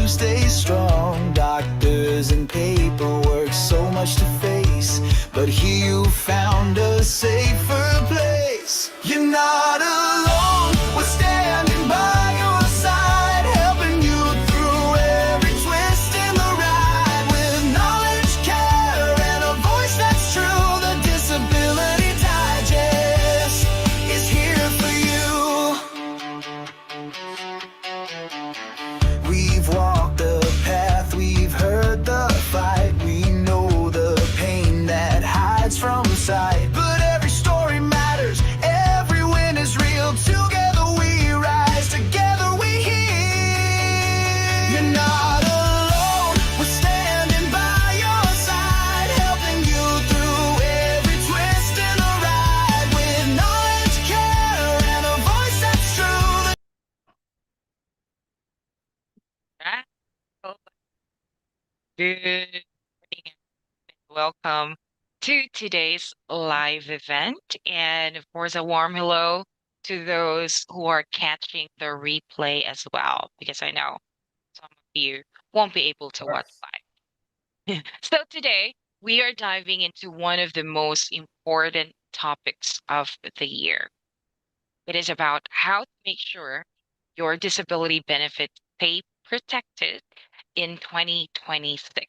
to stay strong. Doctors and paperwork, so much to face. But here you found a safer place. You're not alone, we're standing by your side, helping you through every twist in the ride. With knowledge, care, and a voice that's true, the Disability Digest is here for you. We've walked the path, we've heard the fight, we know the pain that hides from sight. But every story matters, every win is real. Together we rise, together we heal. You're not alone, we're standing by your side, helping you through every twist in the ride. With knowledge, care, and a voice that's true. Good morning, and welcome to today's live event. And of course, a warm hello to those who are catching the replay as well, because I know some of you won't be able to watch live. So today, we are diving into one of the most important topics of the year. It is about how to make sure your disability benefits stay protected in 2026.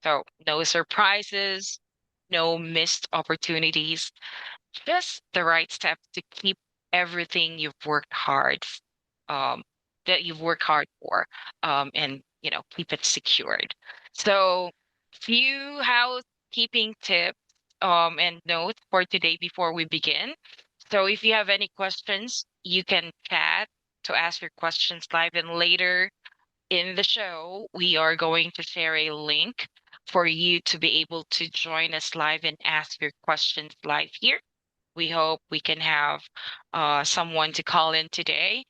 So no surprises, no missed opportunities, just the right steps to keep everything um, you've worked hard for, and keep it secured. So few housekeeping tips, and notes for today before we begin. So if you have any questions, you can chat to ask your questions live, and later in the show, we are going to share a link for you to be able to join us live and ask your questions live here. We hope we can have someone to call in today.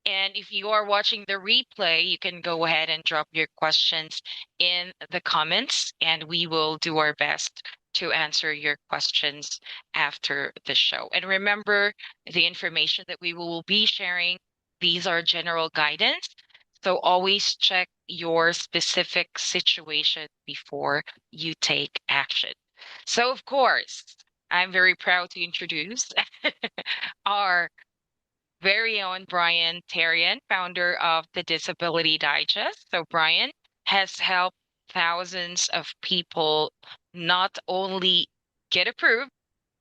And if you are watching the replay, you can go ahead and drop your questions in the comments, and we will do our best to answer your questions after the show. And remember, the information that we will be sharing, these are general guidance. So always check your specific situation before you take action. So, of course, I'm very proud to introduce our very own Brian Terrian, founder of the Disability Digest. So, Brian has helped thousands of people not only get approved,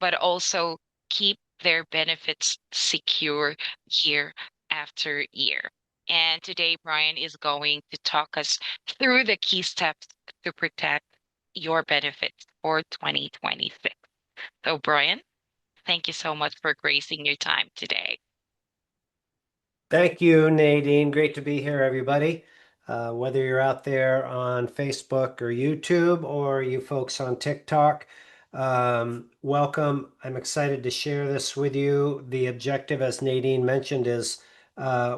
but also keep their benefits secure year after year. And today, Brian is going to talk us through the key steps to protect your benefits for 2026. So, Brian, thank you so much for gracing your time today. Thank you, Nadine. Great to be here, everybody. Whether you're out there on Facebook or YouTube, or you folks on TikTok, welcome. I'm excited to share this with you. The objective, as Nadine mentioned, is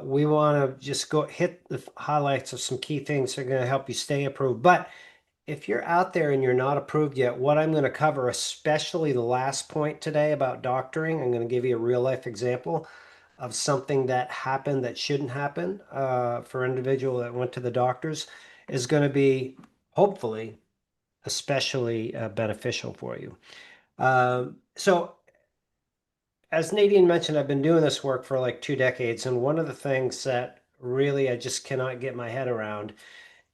we want to just go hit the highlights of some key things that are going to help you stay approved. But if you're out there and you're not approved yet, what I'm going to cover, especially the last point today about doctoring, I'm going to give you a real life example of something that happened that shouldn't happen for an individual that went to the doctors, is going to be hopefully especially beneficial for you. So as Nadine mentioned, I've been doing this work for like 2 decades, and one of the things that really I just cannot get my head around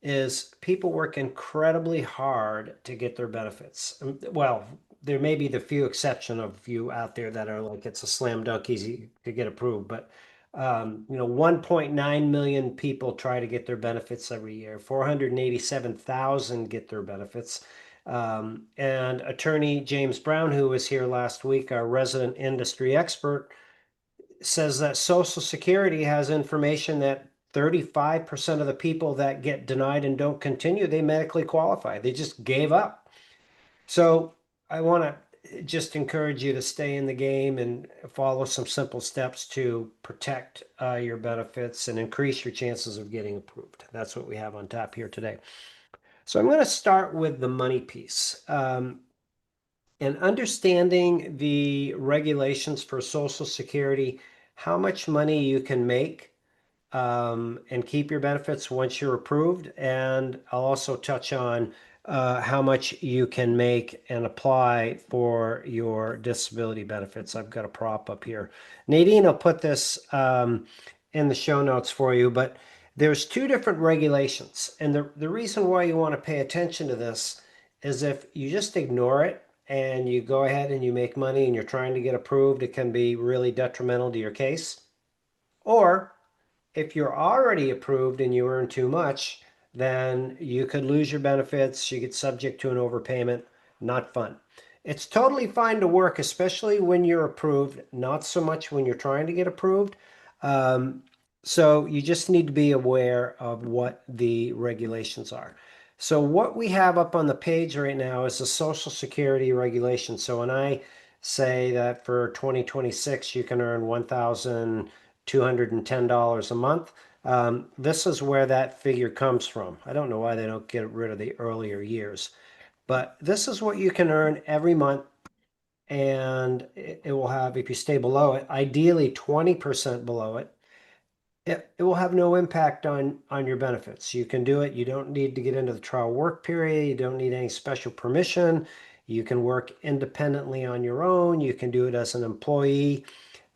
is people work incredibly hard to get their benefits. Well, there may be the few exception of you out there that are like it's a slam dunk easy to get approved, but 1.9 million people try to get their benefits every year. 487,000 get their benefits. And attorney James Brown, who was here last week, our resident industry expert, says that Social Security has information that 35% of the people that get denied and don't continue, they medically qualify. They just gave up. So I want to just encourage you to stay in the game and follow some simple steps to protect your benefits and increase your chances of getting approved. That's what we have on tap here today. So I'm going to start with the money piece. And understanding the regulations for Social Security, how much money you can make and keep your benefits once you're approved. And I'll also touch on how much you can make and apply for your disability benefits. I've got a prop up here. Nadine, I'll put this in the show notes for you, but there's two different regulations. And the reason why you want to pay attention to this is if you just ignore it and you go ahead and you make money and you're trying to get approved, it can be really detrimental to your case. Or if you're already approved and you earn too much, then you could lose your benefits. You get subject to an overpayment. Not fun. It's totally fine to work, especially when you're approved, not so much when you're trying to get approved. So you just need to be aware of what the regulations are. So what we have up on the page right now is the Social Security regulation. So when I say that for 2026, you can earn $1,210 a month, this is where that figure comes from. I don't know why they don't get rid of the earlier years, but this is what you can earn every month. And it will have, if you stay below it, ideally 20% below it, it will have no impact on your benefits. You can do it. You don't need to get into the trial work period. You don't need any special permission. You can work independently on your own. You can do it as an employee.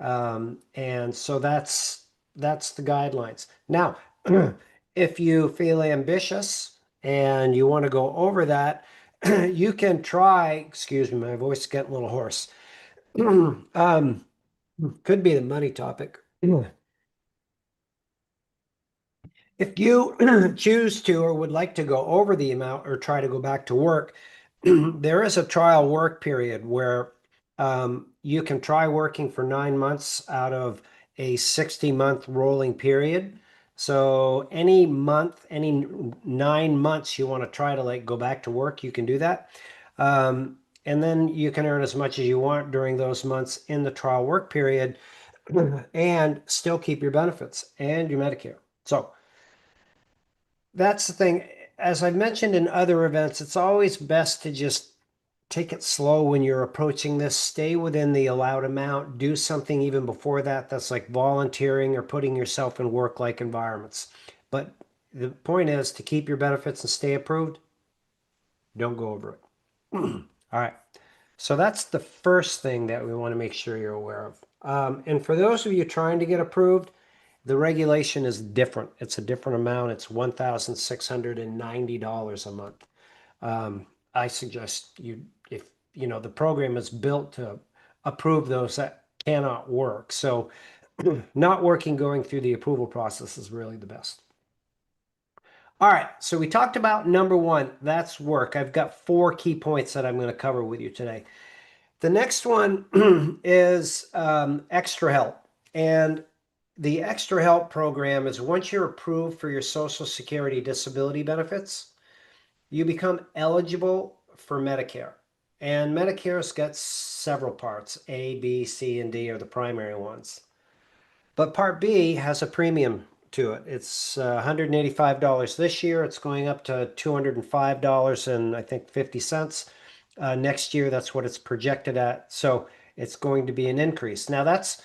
And so that's the guidelines. Now, if you feel ambitious and you want to go over that, you can try, excuse me, my voice is getting a little hoarse. Could be the money topic. If you choose to or would like to go over the amount or try to go back to work, there is a trial work period where you can try working for 9 months out of a 60-month rolling period. So any month, any 9 months you want to try to like go back to work, you can do that. And then you can earn as much as you want during those months in the trial work period and still keep your benefits and your Medicare. So that's the thing. As I've mentioned in other events, it's always best to just take it slow when you're approaching this. Stay within the allowed amount. Do something even before that that's like volunteering or putting yourself in work-like environments. But the point is to keep your benefits and stay approved. Don't go over it. All right. So that's the first thing that we want to make sure you're aware of. And for those of you trying to get approved, the regulation is different. It's a different amount. It's $1,690 a month. I suggest if the program is built to approve those that cannot work. So not working, going through the approval process is really the best. All right, so we talked about number one, that's work. I've got 4 key points that I'm going to cover with you today. The next one is extra help. And the extra help program is once you're approved for your Social Security disability benefits, you become eligible for Medicare. And Medicare's got several parts. A, B, C, and D are the primary ones. But Part B has a premium to it. It's $185 this year. It's going up to $205 and I think 50 cents. Next year, that's what it's projected at. So it's going to be an increase. Now that's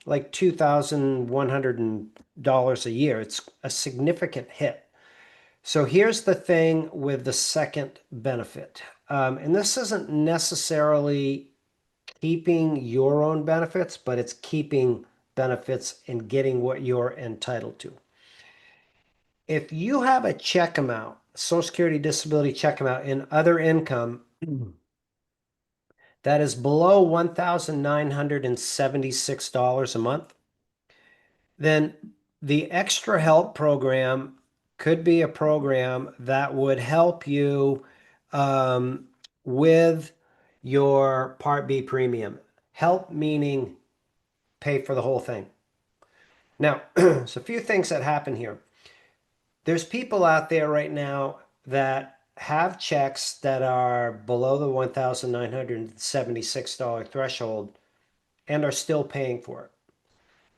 like $2,100 a year. It's a significant hit. So here's the thing with the second benefit. And this isn't necessarily keeping your own benefits, but it's keeping benefits and getting what you're entitled to. If you have a check amount, Social Security disability check amount in other income that is below $1,976 a month, then the extra help program could be a program that would help you with your Part B premium. Help meaning pay for the whole thing. Now, there's a few things that happen here. There's people out there right now that have checks that are below the $1,976 threshold and are still paying for it.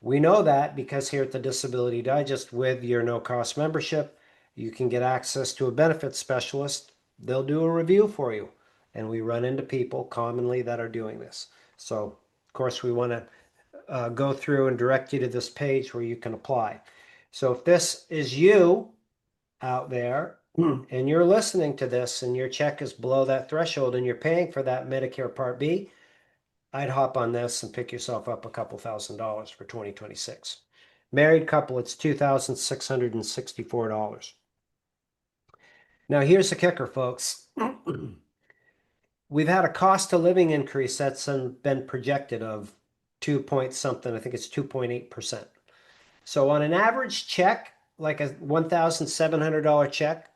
We know that because here at the Disability Digest, with your no-cost membership, you can get access to a benefits specialist. They'll do a review for you. And we run into people commonly that are doing this. So, of course, we want to go through and direct you to this page where you can apply. So if this is you out there and you're listening to this and your check is below that threshold and you're paying for that Medicare Part B, I'd hop on this and pick yourself up a couple $1,000s for 2026. Married couple, it's $2,664. Now, here's the kicker, folks. We've had a cost of living increase that's been projected of 2 point something. I think it's 2.8%. So on an average check, like a $1,700 check,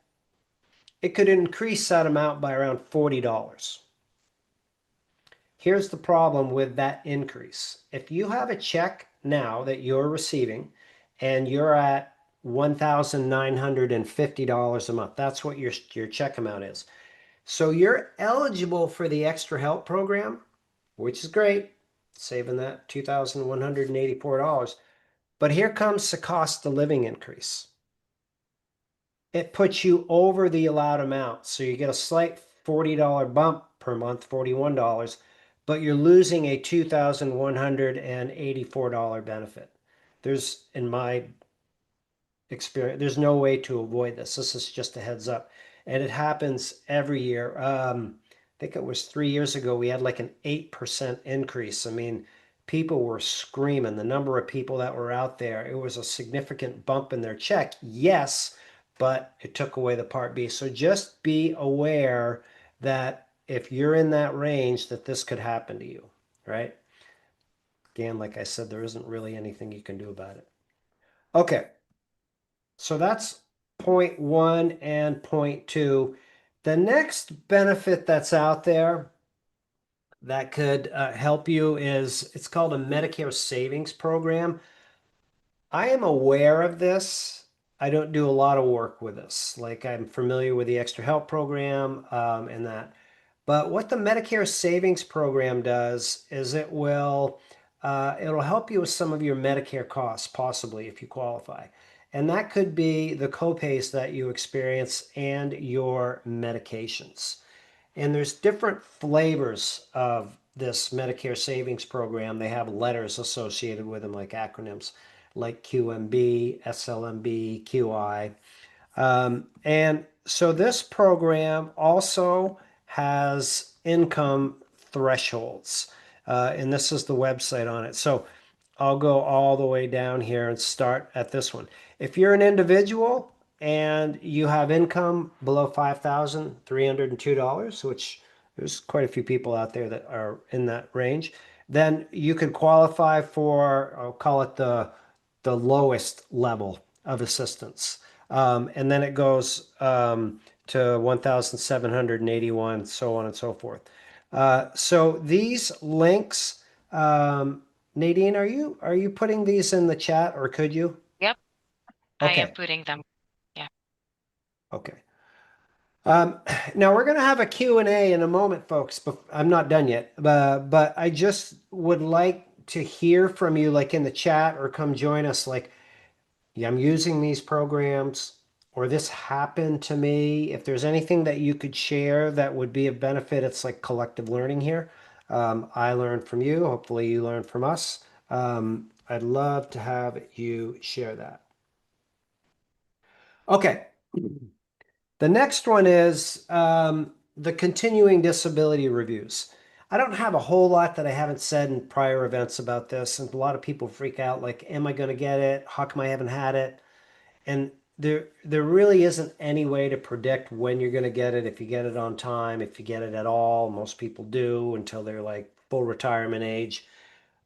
it could increase that amount by around $40. Here's the problem with that increase. If you have a check now that you're receiving and you're at $1,950 a month, that's what your check amount is. So you're eligible for the extra help program, which is great, saving that $2,184. But here comes the cost of living increase. It puts you over the allowed amount. So you get a slight $40 bump per month, $41, but you're losing a $2,184 benefit. There's, in my experience, there's no way to avoid this. This is just a heads up. And it happens every year. I think it was 3 years ago, we had like an 8% increase. I mean, people were screaming. The number of people that were out there, it was a significant bump in their check. Yes, but it took away the Part B. So just be aware that if you're in that range, that this could happen to you, right? Again, like I said, there isn't really anything you can do about it. Okay, so that's point one and point two. The next benefit that's out there that could help you is it's called a Medicare Savings Program. I am aware of this. I don't do a lot of work with this. Like I'm familiar with the Extra Help Program and that. But what the Medicare Savings Program does is it'll help you with some of your Medicare costs, possibly if you qualify. And that could be the copays that you experience and your medications. And there's different flavors of this Medicare Savings Program. They have letters associated with them, like acronyms, like QMB, SLMB, QI. And so this program also has income thresholds. And this is the website on it. So I'll go all the way down here and start at this one. If you're an individual and you have income below $5,302, which there's quite a few people out there that are in that range, then you could qualify for, I'll call it the lowest level of assistance. And then it goes to 1,781, so on and so forth. So these links, Nadine, are you putting these in the chat, or could you? Yep, I am Okay. putting them. Yeah. Okay. Now we're going to have a Q&A in a moment, folks, but I'm not done yet. But I just would like to hear from you, like in the chat, or come join us. Like, yeah, I'm using these programs, or this happened to me. If there's anything that you could share that would be of benefit, it's like collective learning here. I learned from you. Hopefully you learned from us. I'd love to have you share that. Okay. The next one is the continuing disability reviews. I don't have a whole lot that I haven't said in prior events about this, and a lot of people freak out like, am I going to get it? How come I haven't had it? And there really isn't any way to predict when you're going to get it, if you get it on time, if you get it at all. Most people do until they're like full retirement age.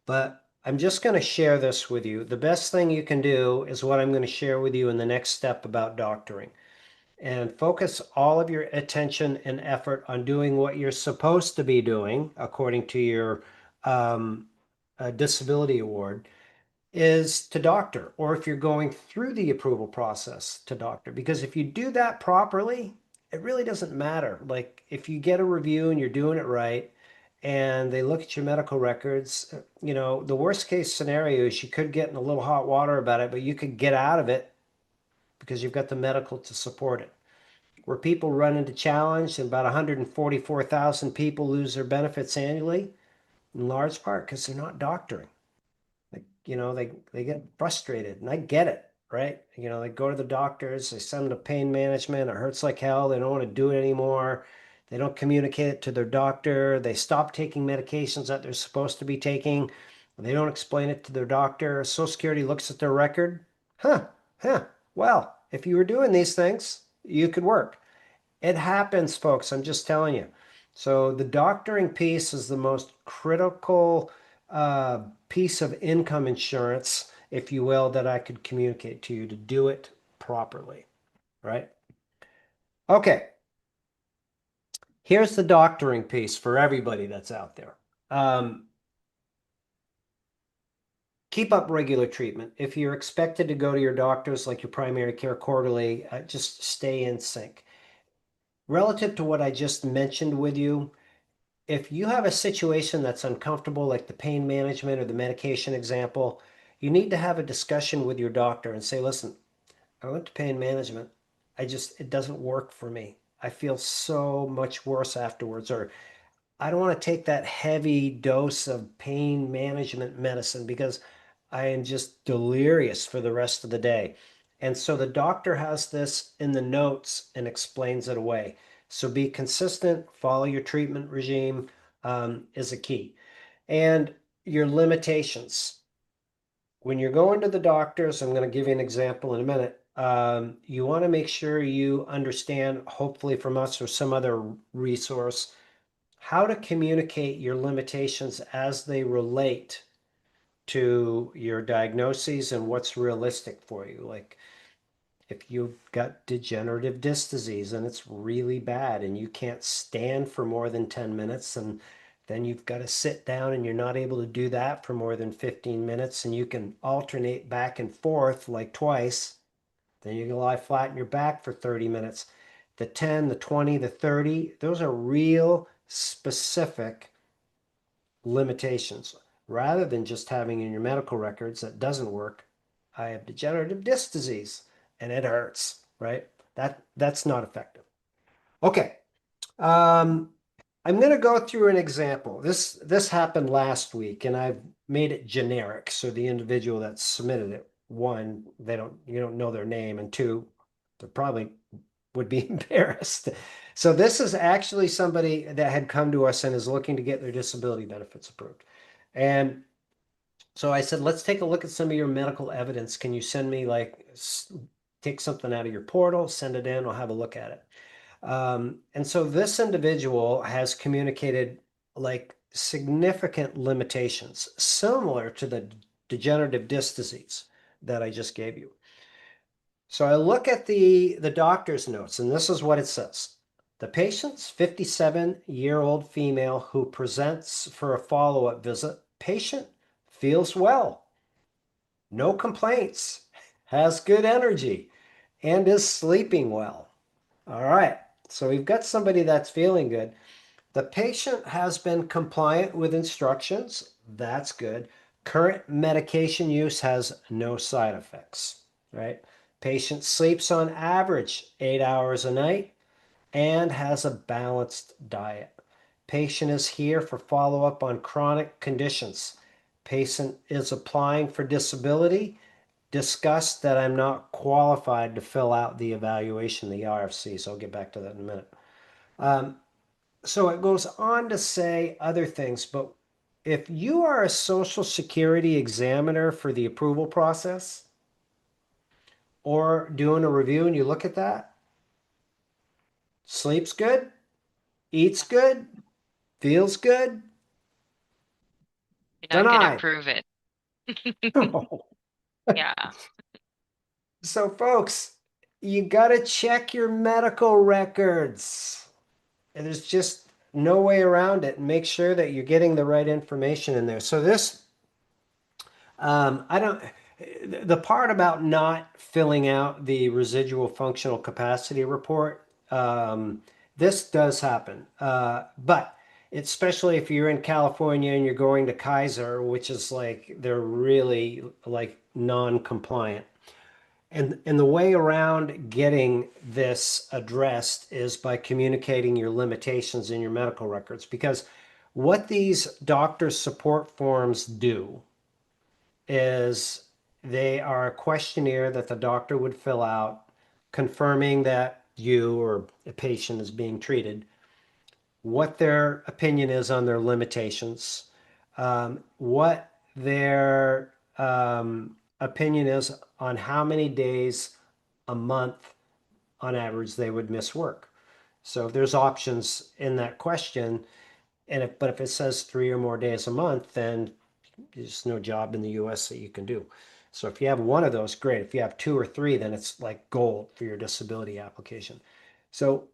But I'm just going to share this with you. The best thing you can do is what I'm going to share with you in the next step about doctoring. And focus all of your attention and effort on doing what you're supposed to be doing according to your disability award, is to doctor, or if you're going through the approval process, to doctor. Because if you do that properly, it really doesn't matter. Like if you get a review and you're doing it right and they look at your medical records, the worst case scenario is you could get in a little hot water about it, but you could get out of it because you've got the medical to support it. Where people run into challenge, and about 144,000 people lose their benefits annually, in large part because they're not doctoring. They get frustrated, and I get it. right? You know, they go to the doctors, they send them to pain management, it hurts like hell, they don't want to do it anymore. They don't communicate it to their doctor. They stop taking medications that they're supposed to be taking. They don't explain it to their doctor. Social Security looks at their record. Huh, huh. Well, if you were doing these things, you could work. It happens, folks. I'm just telling you. So the doctoring piece is the most critical piece of income insurance, if you will, that I could communicate to you to do it properly, right? Okay. Here's the doctoring piece for everybody that's out there. Keep up regular treatment. If you're expected to go to your doctors like your primary care quarterly, just stay in sync. Relative to what I just mentioned with you, if you have a situation that's uncomfortable, like the pain management or the medication example, you need to have a discussion with your doctor and say, listen, I went to pain management. It doesn't work for me. I feel so much worse afterwards. Or I don't want to take that heavy dose of pain management medicine because I am just delirious for the rest of the day. And so the doctor has this in the notes and explains it away. So be consistent, follow your treatment regime is a key. And your limitations. When you're going to the doctors, I'm going to give you an example in a minute. You want to make sure you understand, hopefully from us or some other resource, how to communicate your limitations as they relate to your diagnoses and what's realistic for you. Like if you've got degenerative disc disease and it's really bad and you can't stand for more than 10 minutes, and then you've got to sit down and you're not able to do that for more than 15 minutes, and you can alternate back and forth like twice, then you can lie flat on your back for 30 minutes. The 10, the 20, the 30, those are real specific limitations. Rather than just having in your medical records that doesn't work, I have degenerative disc disease and it hurts, right? That's not effective. Okay. Um, I'm going to go through an example. This happened last week, and I've made it generic. So the individual that submitted it, one, you don't know their name, and two, they probably would be embarrassed. So this is actually somebody that had come to us and is looking to get their disability benefits approved. And so I said, let's take a look at some of your medical evidence. Can you send me take something out of your portal, send it in, I'll have a look at it. And so this individual has communicated like significant limitations, similar to the degenerative disc disease that I just gave you. So I look at the doctor's notes, and this is what it says. The patient's 57-year-old female who presents for a follow-up visit. Patient feels well, no complaints, has good energy, and is sleeping well. All right, so we've got somebody that's feeling good. The patient has been compliant with instructions. That's good. Current medication use has no side effects, right? Patient sleeps on average 8 hours a night and has a balanced diet. Patient is here for follow-up on chronic conditions. Patient is applying for disability. Discussed that I'm not qualified to fill out the evaluation, the RFC, so I'll get back to that in a minute. So it goes on to say other things, but if you are a Social Security examiner for the approval process or doing a review and you look at that, sleeps good, eats good, feels good, You're not gonna denied. prove it. Yeah. So, folks, you got to check your medical records. And there's just no way around it. And make sure that you're getting the right information in there. So this, I don't, the part about not filling out the residual functional capacity report, this does happen. But especially if you're in California and you're going to Kaiser, which is like, they're really like non-compliant. And the way around getting this addressed is by communicating your limitations in your medical records. Because what these doctor support forms do is they are a questionnaire that the doctor would fill out confirming that you or a patient is being treated, what their opinion is on their limitations, what their opinion is on how many days a month on average they would miss work. So if there's options in that question, but if it says 3 or more days a month, then there's no job in the US that you can do. So if you have one of those, great. If you have two or three, then it's like gold for your disability application. So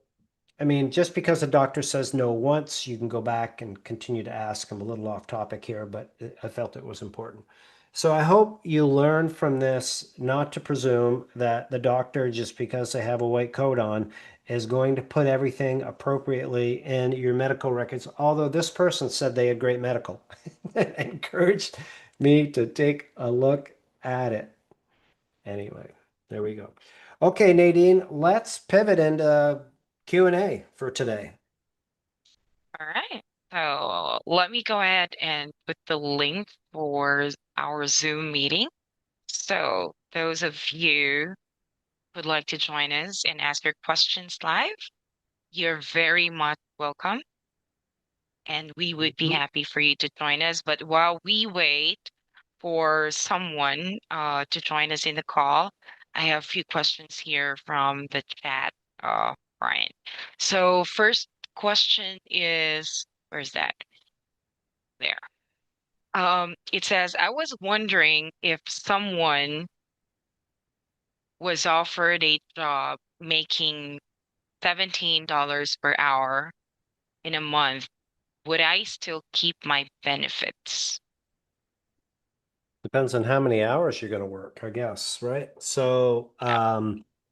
I mean, just because the doctor says no once, you can go back and continue to ask. I'm a little off topic here, but I felt it was important. So I hope you learn from this not to presume that the doctor, just because they have a white coat on, is going to put everything appropriately in your medical records. Although this person said they had great medical, encouraged me to take a look at it. Anyway, there we go. Okay, Nadine, let's pivot into Q&A for today. All right. So let me go ahead and put the link for our Zoom meeting. So those of you who'd like to join us and ask your questions live, you're very much welcome. And we would be happy for you to join us. But while we wait for someone to join us in the call, I have a few questions here from the chat, Brian. So first question is, where's that? There. It says, I was wondering if someone was offered a job making $17 per hour in a month, would I still keep my benefits? Depends on how many hours you're going to work, I guess, right? So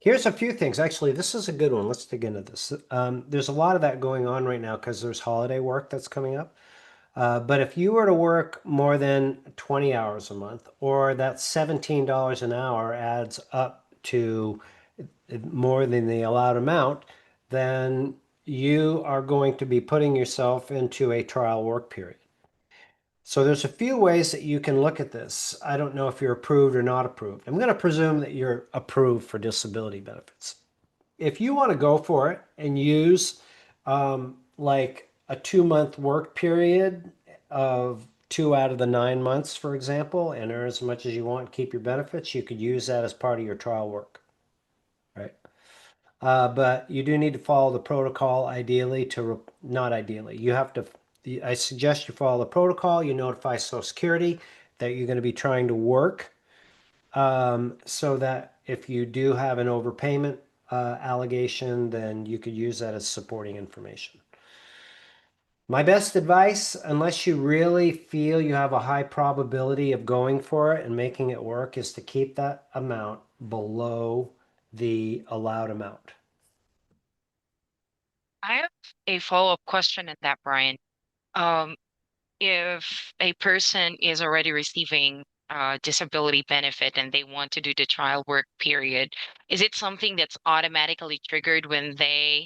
here's a few things. Actually, this is a good one. Let's dig into this. There's a lot of that going on right now because there's holiday work that's coming up. But if you were to work more than 20 hours a month, or that $17 an hour adds up to more than the allowed amount, then you are going to be putting yourself into a trial work period. So there's a few ways that you can look at this. I don't know if you're approved or not approved. I'm going to presume that you're approved for disability benefits. If you want to go for it and use like a 2 month work period of 2 out of the 9 months, for example, and earn as much as you want, keep your benefits, you could use that as part of your trial work, right? But you do need to follow the protocol ideally not ideally. You have to, I suggest you follow the protocol. You notify Social Security that you're going to be trying to work so that if you do have an overpayment allegation, then you could use that as supporting information. My best advice, unless you really feel you have a high probability of going for it and making it work, is to keep that amount below the allowed amount. I have a follow-up question on that, Brian. Um, if a person is already receiving disability benefit and they want to do the trial work period, is it something that's automatically triggered when they,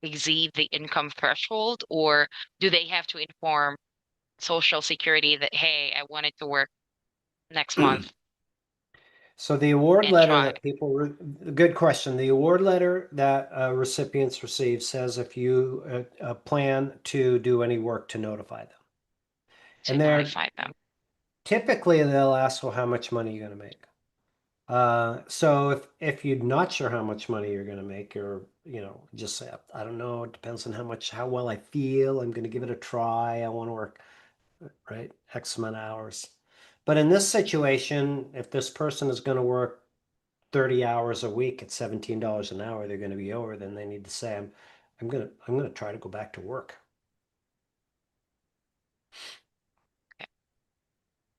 exceed the income threshold, or do they have to inform Social Security that, hey, I wanted to work next month So the award and letter try? that good question. The award letter that recipients receive says if you plan to do any work to notify them. To And they're notify them. typically they'll ask, well, how much money are you going to make? So if you're not sure how much money you're going to make, or just say, I don't know, it depends on how well I feel. I'm going to give it a try. I want to work, right, X amount of hours. But in this situation, if this person is going to work 30 hours a week at $17 an hour, they're going to be over, then they need to say, I'm going to try to go back to work.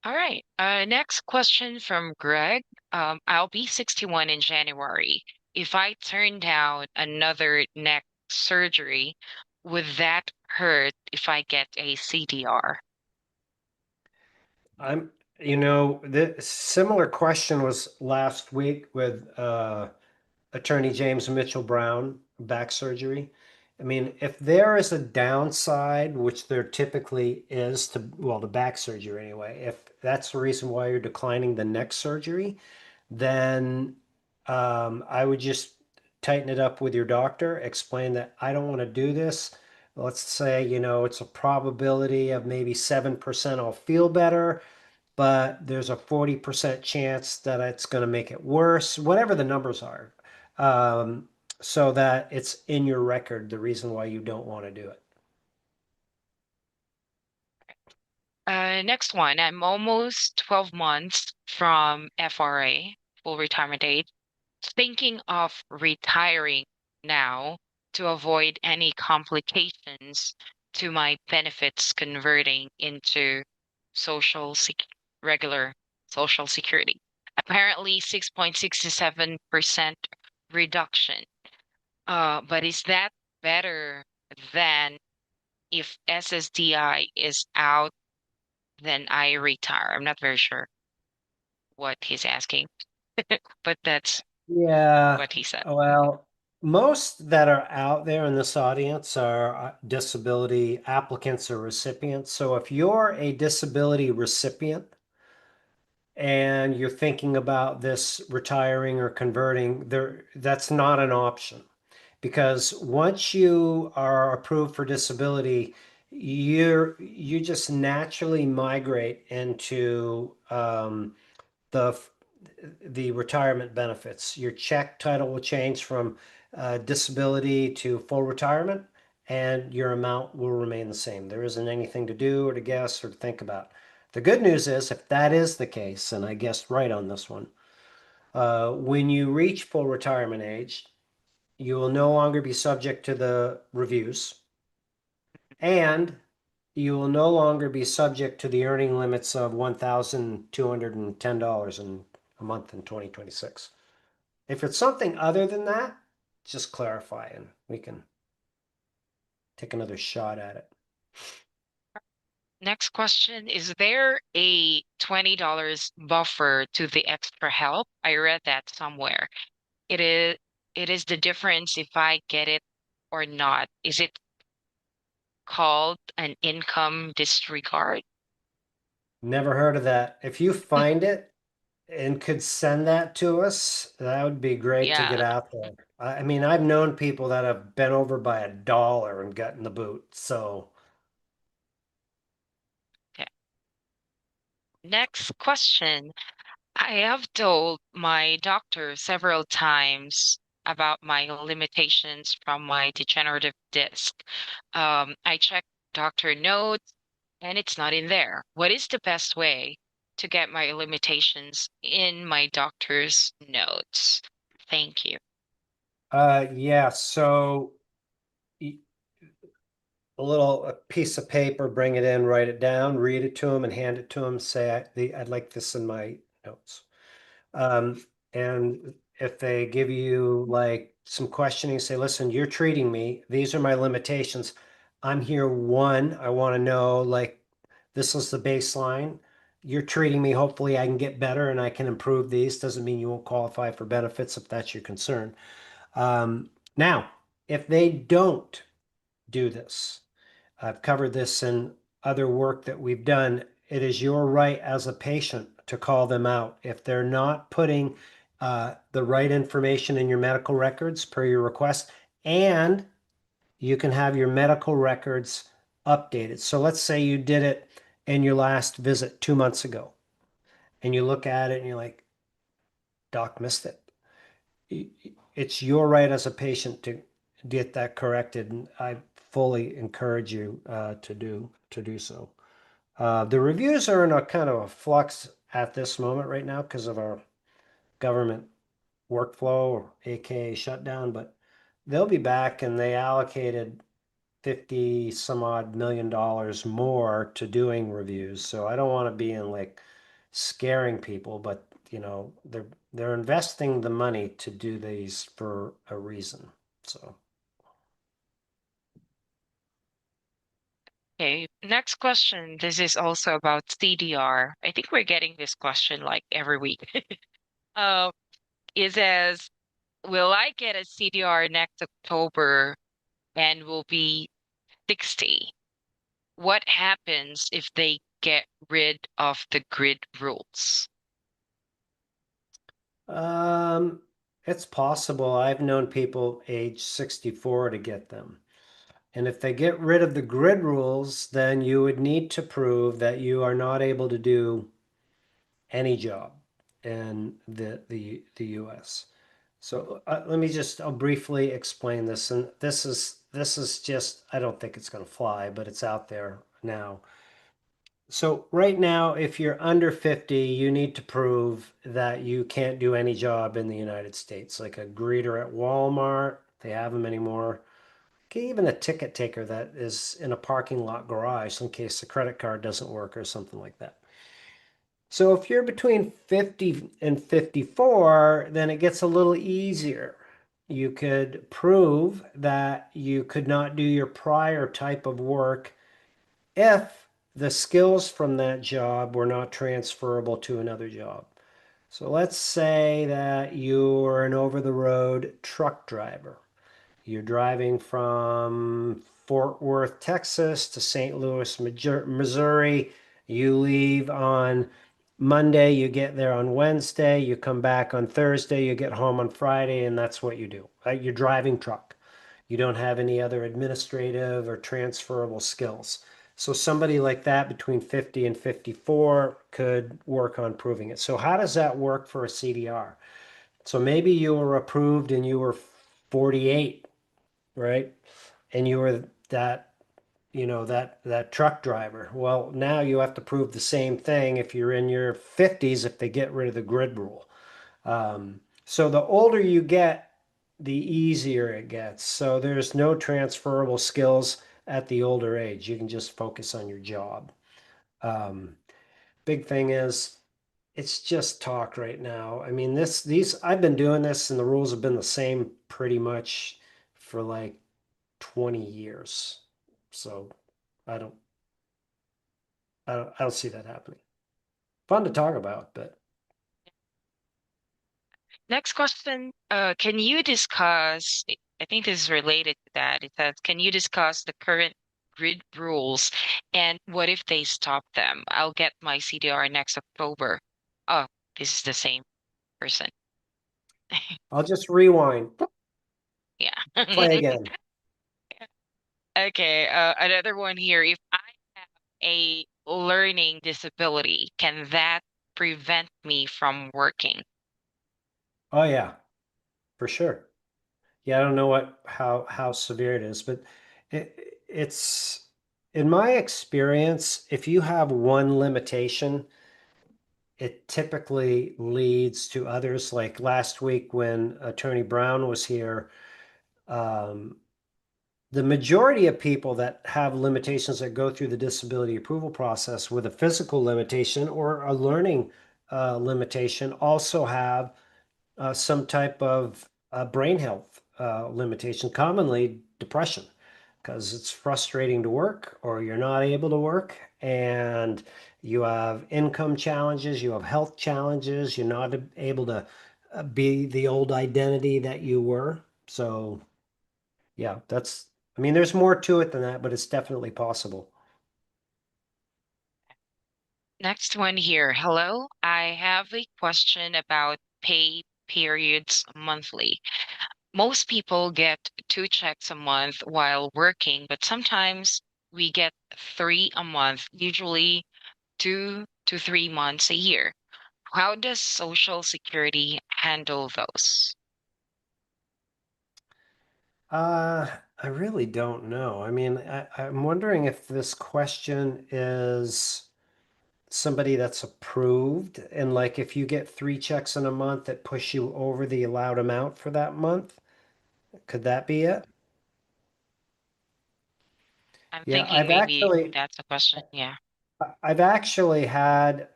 All right. Next question from Greg. I'll be 61 in January. If I turn down another neck surgery, would that hurt if I get a CDR? The similar question was last week with attorney James Mitchell Brown, back surgery. I mean, if there is a downside, which there typically is to, well, the back surgery anyway, if that's the reason why you're declining the neck surgery, then I would just tighten it up with your doctor, explain that I don't want to do this. Let's say, it's a probability of maybe 7% I'll feel better, but there's a 40% chance that it's going to make it worse, whatever the numbers are, um, so that it's in your record, the reason why you don't want to do it. Next one. I'm almost 12 months from FRA, full retirement age, thinking of retiring now to avoid any complications to my benefits converting into social sec regular social security. Apparently 6.67% reduction. But is that better than if SSDI is out, then I retire? I'm not very sure what he's asking, but that's Yeah, what he said. well, most that are out there in this audience are disability applicants or recipients. So if you're a disability recipient and you're thinking about this retiring or converting, that's not an option. Because once you are approved for disability, you just naturally migrate into the the retirement benefits. Your check title will change from disability to full retirement, and your amount will remain the same. There isn't anything to do or to guess or to think about. The good news is, if that is the case, and I guessed right on this one, when you reach full retirement age, you will no longer be subject to the reviews, and you will no longer be subject to the earning limits of $1,210 in a month in 2026. If it's something other than that, just clarify and we can take another shot at it. Next question, is there a $20 buffer to the extra help? I read that somewhere. It is it is the difference if I get it or not. Is it called an income disregard? Never heard of that. If you find it and could send that to us, that would be great to get Yeah. out there. I mean, I've known people that have been over by $1 and gotten the boot. So, Okay. Next question. I have told my doctor several times about my limitations from my degenerative disc. I checked doctor notes and it's not in there. What is the best way to get my limitations in my doctor's notes? Thank you. yeah. So a piece of paper, bring it in, write it down, read it to them, and hand it to them. Say, I'd like this in my notes. And if they give you like some questioning, say, listen, you're treating me. These are my limitations. I'm here. One, I want to know, like, this is the baseline. You're treating me. Hopefully, I can get better and I can improve these. Doesn't mean you won't qualify for benefits if that's your concern. Now, if they don't do this, I've covered this in other work that we've done. It is your right as a patient to call them out. If they're not putting the right information in your medical records per your request, and you can have your medical records updated. So let's say you did it in your last visit 2 months ago, and you look at it and you're like, Doc missed it. It's your right as a patient to get that corrected, and I fully encourage you to do so. The reviews are in a kind of a flux at this moment right now because of our government workflow, or AKA shutdown, but they'll be back, and they allocated 50 some odd $1 million more to doing reviews. So I don't want to be in like scaring people, but they're investing the money to do these for a reason. So Okay, next question. This is also about CDR. I think we're getting this question like every week. Uh, it says, will I get a CDR next October and will be 60. What happens if they get rid of the grid rules? Um, it's possible. I've known people age 64 to get them. And if they get rid of the grid rules, then you would need to prove that you are not able to do any job in the US. So let me just I'll briefly explain this. And this is just I don't think it's going to fly, but it's out there now. So right now, if you're under 50, you need to prove that you can't do any job in the United States, like a greeter at Walmart. They have them anymore. Okay, even a ticket taker that is in a parking lot garage in case the credit card doesn't work or something like that. So if you're between 50 and 54, then it gets a little easier. You could prove that you could not do your prior type of work if the skills from that job were not transferable to another job. So let's say that you're an over-the-road truck driver. You're driving from Fort Worth, Texas to St. Louis, Missouri. You leave on Monday, you get there on Wednesday, you come back on Thursday, you get home on Friday, and that's what you do. You're driving truck. You don't have any other administrative or transferable skills. So somebody like that between 50 and 54 could work on proving it. So how does that work for a CDR? So maybe you were approved and you were 48, right? And you were that truck driver. Well, now you have to prove the same thing if you're in your 50s if they get rid of the grid rule. So the older you get, the easier it gets. So there's no transferable skills at the older age. You can just focus on your job. Um, Big thing is it's just talk right now. I mean, these I've been doing this and the rules have been the same pretty much for like 20 years. So I don't I don't see that happening. Fun to talk about, but Next question. Can you discuss, I think this is related to that. It says, can you discuss the current grid rules and what if they stop them? I'll get my CDR next October. Oh, this is the same person. I'll just rewind. Play Yeah. again. Okay, another one here. If I have a learning disability, can that prevent me from working? Oh yeah, for sure. Yeah, I don't know how severe it is, but it's in my experience, if you have one limitation, it typically leads to others. Like last week when Attorney Brown was here, um, the majority of people that have limitations that go through the disability approval process with a physical limitation or a learning limitation also have some type of brain health limitation, commonly depression, because it's frustrating to work or you're not able to work and you have income challenges, you have health challenges, you're not able to be the old identity that you were. So, yeah, I mean, there's more to it than that, but it's definitely possible. Next one here. Hello, I have a question about pay periods monthly. Most people get 2 checks a month while working, but sometimes we get three a month, usually 2 to 3 months a year. How does Social Security handle those? I really don't know. I mean, I'm wondering if this question is somebody that's approved and like if you get 3 checks in a month that push you over the allowed amount for that month, could that be it? I'm Yeah, thinking maybe that's a question. Yeah. I've actually had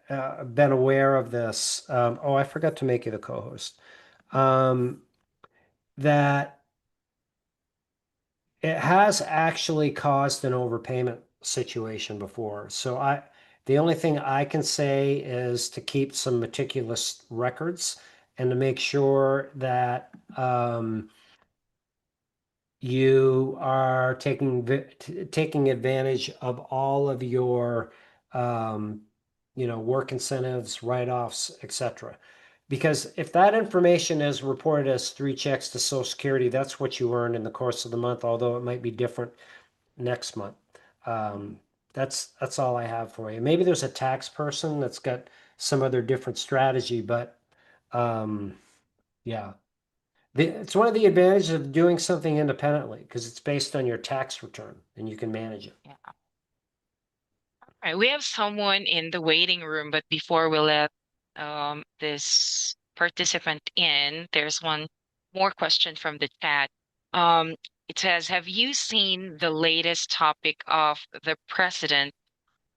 been aware of this. Oh, I forgot to make you the co-host. Um, that it has actually caused an overpayment situation before. So the only thing I can say is to keep some meticulous records and to make sure that you are taking advantage of all of your work incentives, write-offs, etc. Because if that information is reported as three checks to Social Security, that's what you earned in the course of the month, although it might be different next month. Um, that's all I have for you. Maybe there's a tax person that's got some other different strategy, but um, yeah. It's one of the advantages of doing something independently because it's based on your tax return and you can manage it. Yeah. All right. We have someone in the waiting room, but before we let this participant in, there's one more question from the chat. Um, it says, have you seen the latest topic of the president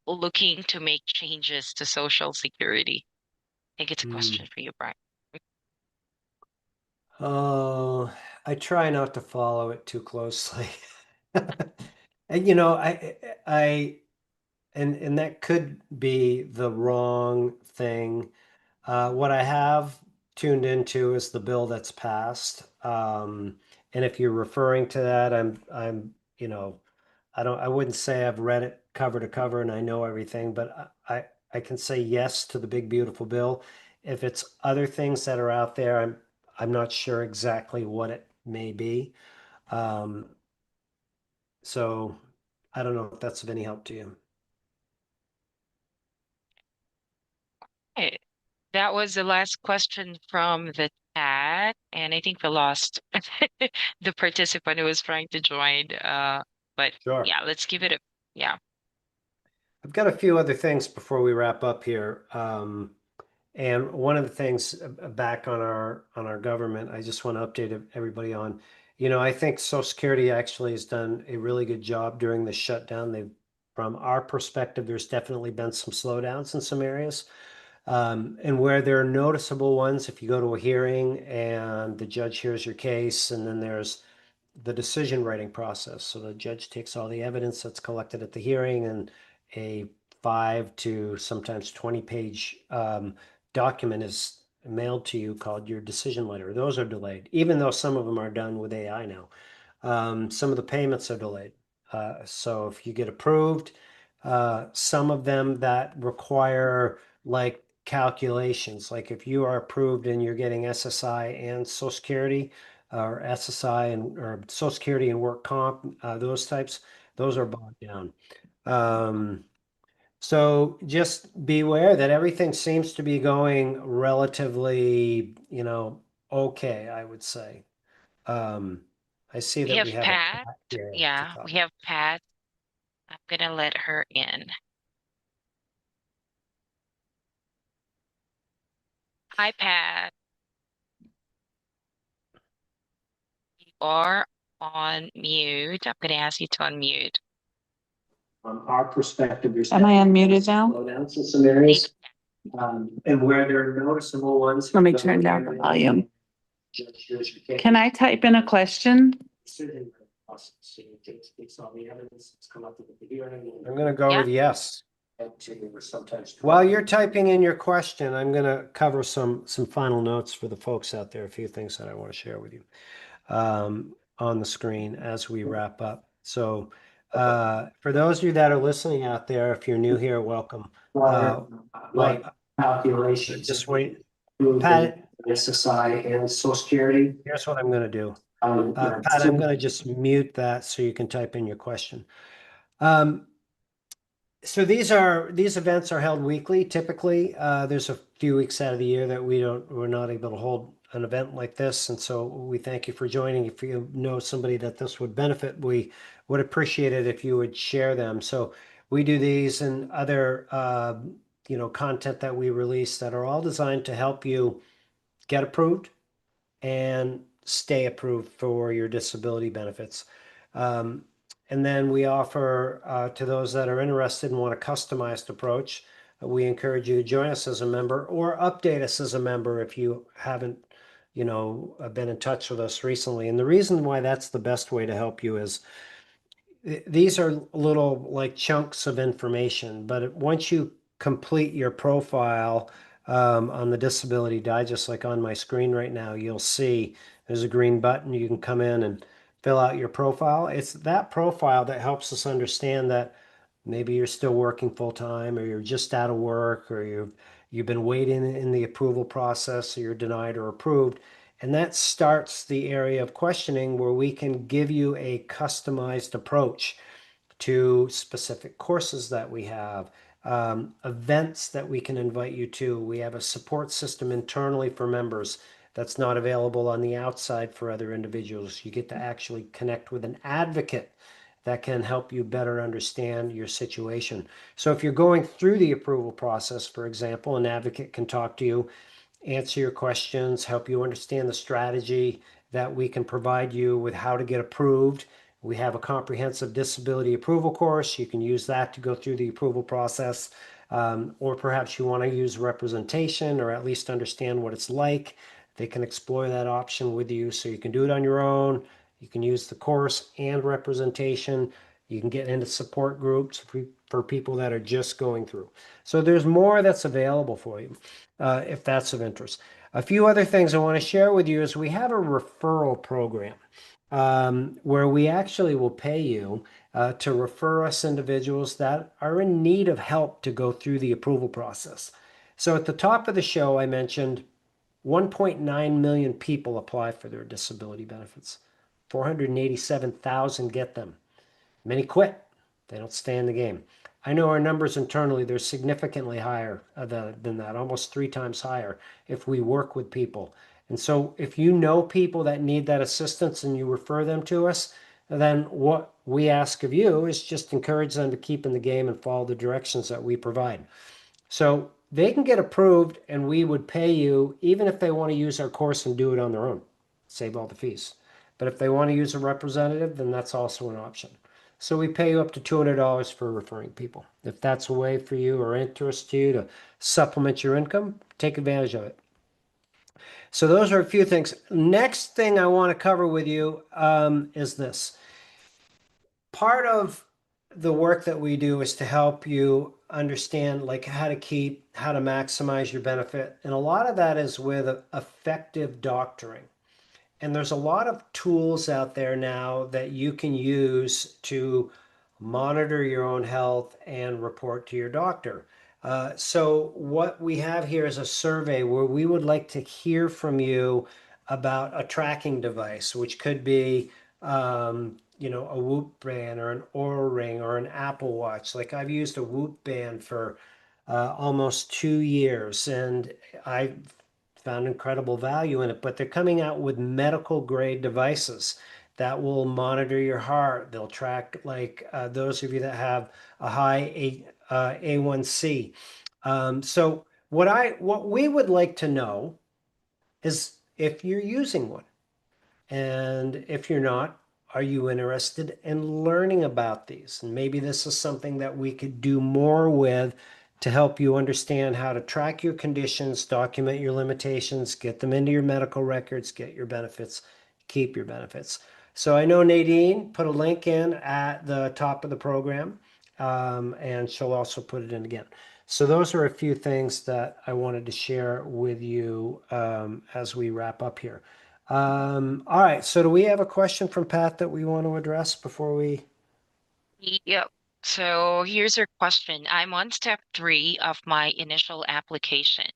looking to make changes to Social Security? I think it's a Hmm. question for you, Brian. Oh, I try not to follow it too closely. And and that could be the wrong thing. What I have tuned into is the bill that's passed. And if you're referring to that, I wouldn't say I've read it cover to cover and I know everything, but I can say yes to the big beautiful bill. If it's other things that are out there, I'm not sure exactly what it may be. Um, so I don't know if that's of any help to you. Okay. That was the last question from the chat, and I think we lost the participant who was trying to join. But Sure. yeah, let's give it a yeah. I've got a few other things before we wrap up here. And one of the things back on our government, I just want to update everybody on, I think Social Security actually has done a really good job during the shutdown. From our perspective, there's definitely been some slowdowns in some areas. And where there are noticeable ones, if you go to a hearing and the judge hears your case, and then there's the decision writing process. So the judge takes all the evidence that's collected at the hearing and a 5 to sometimes 20-page document is mailed to you called your decision letter. Those are delayed, even though some of them are done with AI now. Some of the payments are delayed. So if you get approved, some of them that require like calculations, like if you are approved and you're getting SSI and Social Security, or SSI and or Social Security and work comp, those types, those are bogged down. Um, so just beware that everything seems to be going relatively, okay, I would say. Um, I see We that have we have a Pat. Pat here at the Yeah, we top. have Pat. I'm gonna let her in. Hi, Pat. You are on mute. I'm gonna ask you to unmute. From our perspective, there's Am I unmuted now? slowdowns in some areas, and where there are noticeable ones. Let me turn down the volume. Can I type in a question? I'm gonna go Yeah. with yes. While you're typing in your question, I'm gonna cover some final notes for the folks out there, a few things that I want to share with you on the screen as we wrap up. So for those of you that are listening out there, if you're new here, welcome. Like calculations. Just wait. Pat, SSI and Social Security. Here's what I'm gonna do. Pat, I'm gonna just mute that so you can type in your question. So these events are held weekly. Typically, there's a few weeks out of the year that we're not able to hold an event like this, and so we thank you for joining. If you know somebody that this would benefit, we would appreciate it if you would share them. So we do these and other content that we release that are all designed to help you get approved and stay approved for your disability benefits. And then we offer to those that are interested and want a customized approach, we encourage you to join us as a member or update us as a member if you haven't, been in touch with us recently. And the reason why that's the best way to help you is these are little like chunks of information, but once you complete your profile on the Disability Digest, like on my screen right now, you'll see there's a green button. You can come in and fill out your profile. It's that profile that helps us understand that maybe you're still working full time, or you're just out of work, or you've been waiting in the approval process, so you're denied or approved. And that starts the area of questioning where we can give you a customized approach to specific courses that we have, events that we can invite you to. We have a support system internally for members that's not available on the outside for other individuals. You get to actually connect with an advocate that can help you better understand your situation. So if you're going through the approval process, for example, an advocate can talk to you, answer your questions, help you understand the strategy that we can provide you with how to get approved. We have a comprehensive disability approval course. You can use that to go through the approval process. Or perhaps you want to use representation, or at least understand what it's like. They can explore that option with you, so you can do it on your own. You can use the course and representation. You can get into support groups for people that are just going through. So there's more that's available for you if that's of interest. A few other things I want to share with you is we have a referral program where we actually will pay you to refer us individuals that are in need of help to go through the approval process. So at the top of the show, I mentioned 1.9 million people apply for their disability benefits. 487,000 get them. Many quit. They don't stay in the game. I know our numbers internally, they're significantly higher than that, almost 3 times higher if we work with people. And so if you know people that need that assistance and you refer them to us, then what we ask of you is just encourage them to keep in the game and follow the directions that we provide. So they can get approved, and we would pay you even if they want to use our course and do it on their own, save all the fees. But if they want to use a representative, then that's also an option. So we pay you up to $200 for referring people. If that's a way for you or interests you to supplement your income, take advantage of it. So those are a few things. Next thing I want to cover with you is this. Part of the work that we do is to help you understand like how to maximize your benefit. And a lot of that is with effective doctoring. And there's a lot of tools out there now that you can use to monitor your own health and report to your doctor. So what we have here is a survey where we would like to hear from you about a tracking device, which could be, a Whoop band or an Oura Ring or an Apple Watch. Like I've used a Whoop band for almost 2 years, and I found incredible value in it. But they're coming out with medical grade devices that will monitor your heart. They'll track like those of you that have a high A1C. So what we would like to know is if you're using one. And if you're not, are you interested in learning about these? And maybe this is something that we could do more with to help you understand how to track your conditions, document your limitations, get them into your medical records, get your benefits, keep your benefits. So I know Nadine put a link in at the top of the program, and she'll also put it in again. So those are a few things that I wanted to share with you as we wrap up here. All right. So do we have a question from Pat that we want to address before we? Yep. So here's your question. I'm on step 3 of my initial application.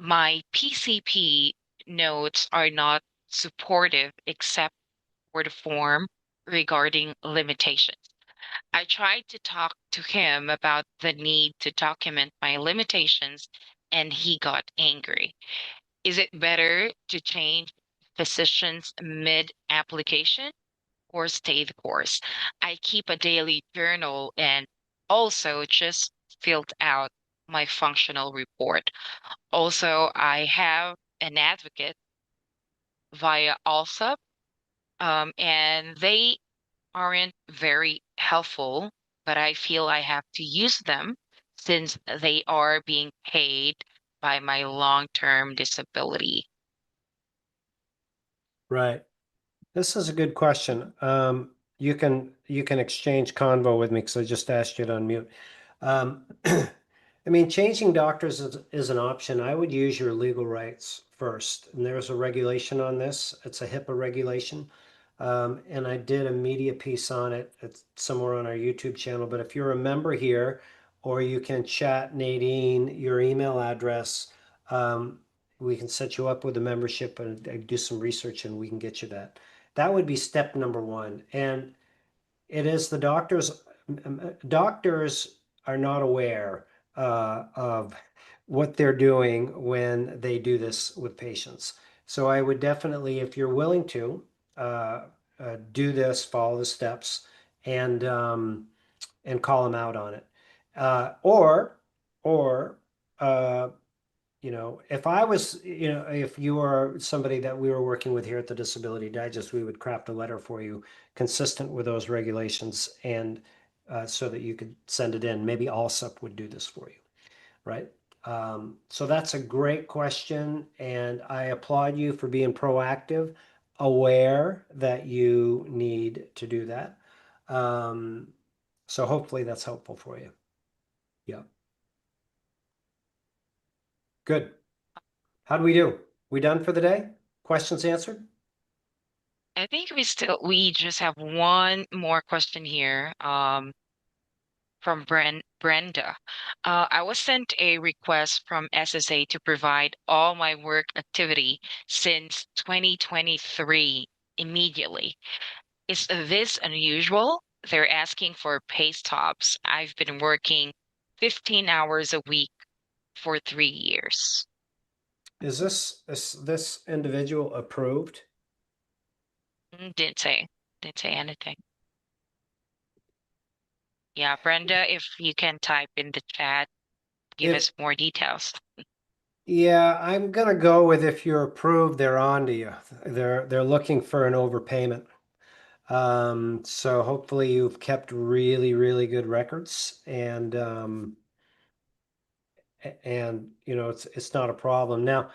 My PCP notes are not supportive except for the form regarding limitations. I tried to talk to him about the need to document my limitations, and he got angry. Is it better to change physicians mid-application or stay the course? I keep a daily journal and also just filled out my functional report. Also, I have an advocate via ALSUP, and they aren't very helpful, but I feel I have to use them since they are being paid by my long-term disability. Right. This is a good question. You can exchange convo with me because I just asked you to unmute. I mean, changing doctors is an option. I would use your legal rights first. And there's a regulation on this. It's a HIPAA regulation. And I did a media piece on it. It's somewhere on our YouTube channel. But if you're a member here, or you can chat Nadine your email address, we can set you up with a membership and do some research, and we can get you that. That would be step number one. And it is the doctors are not aware of what they're doing when they do this with patients. So I would definitely, if you're willing to, do this, follow the steps, and call them out on it. Or if I was, if you are somebody that we were working with here at the Disability Digest, we would craft a letter for you consistent with those regulations, and so that you could send it in. Maybe ALSUP would do this for you, right? So that's a great question, and I applaud you for being proactive, aware that you need to do that. So hopefully that's helpful for you. Yeah. Good. How do we do? We done for the day? Questions answered? I think we just have one more question here from Brenda. I was sent a request from SSA to provide all my work activity since 2023 immediately. Is this unusual? They're asking for pay stubs. I've been working 15 hours a week for 3 years. Is this individual approved? Didn't say anything. Yeah, Brenda, if you can type in the chat, give us more details. Yeah, I'm gonna go with if you're approved, they're on to you. They're looking for an overpayment. So hopefully you've kept really, really good records, and it's not a problem. Now,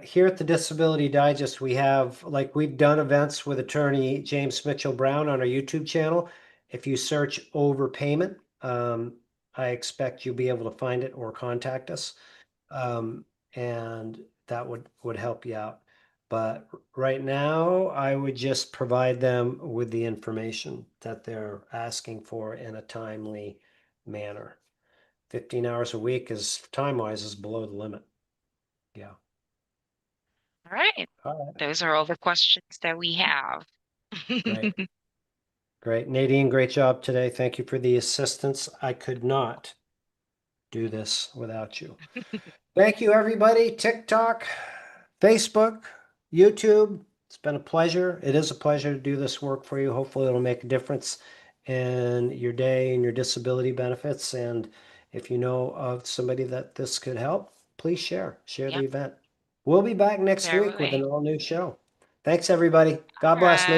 here at the Disability Digest, we've done events with attorney James Mitchell Brown on our YouTube channel. If you search overpayment, I expect you'll be able to find it or contact us. And that would help you out. But right now, I would just provide them with the information that they're asking for in a timely manner. 15 hours a week time-wise is below the limit. Yeah. All right. All right. Those are all the questions that we have. Great. Great. Nadine, great job today. Thank you for the assistance. I could not do this without you. Thank you, everybody. TikTok, Facebook, YouTube. It's been a pleasure. It is a pleasure to do this work for you. Hopefully it'll make a difference in your day and your disability benefits. And if you know of somebody that this could help, please share the Yep. event. We'll be back next There week with we an all new show. Thanks, everybody. God All bless. right.